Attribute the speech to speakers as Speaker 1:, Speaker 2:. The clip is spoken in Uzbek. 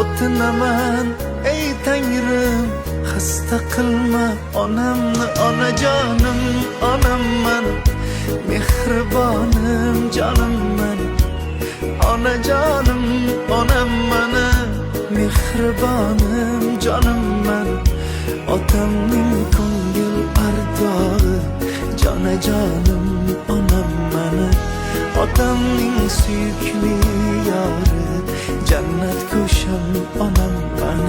Speaker 1: o'tinaman ey Tangrim, xasta qilma onamni. Onajonim, onamman, mehribonim, jonimman. Onajonim, onamman, mehribonim, jonimman. Otamning ko'ngil ardog'i, jonajonim onamman. Otamning suyukli yori, jannat ko'sham onamman.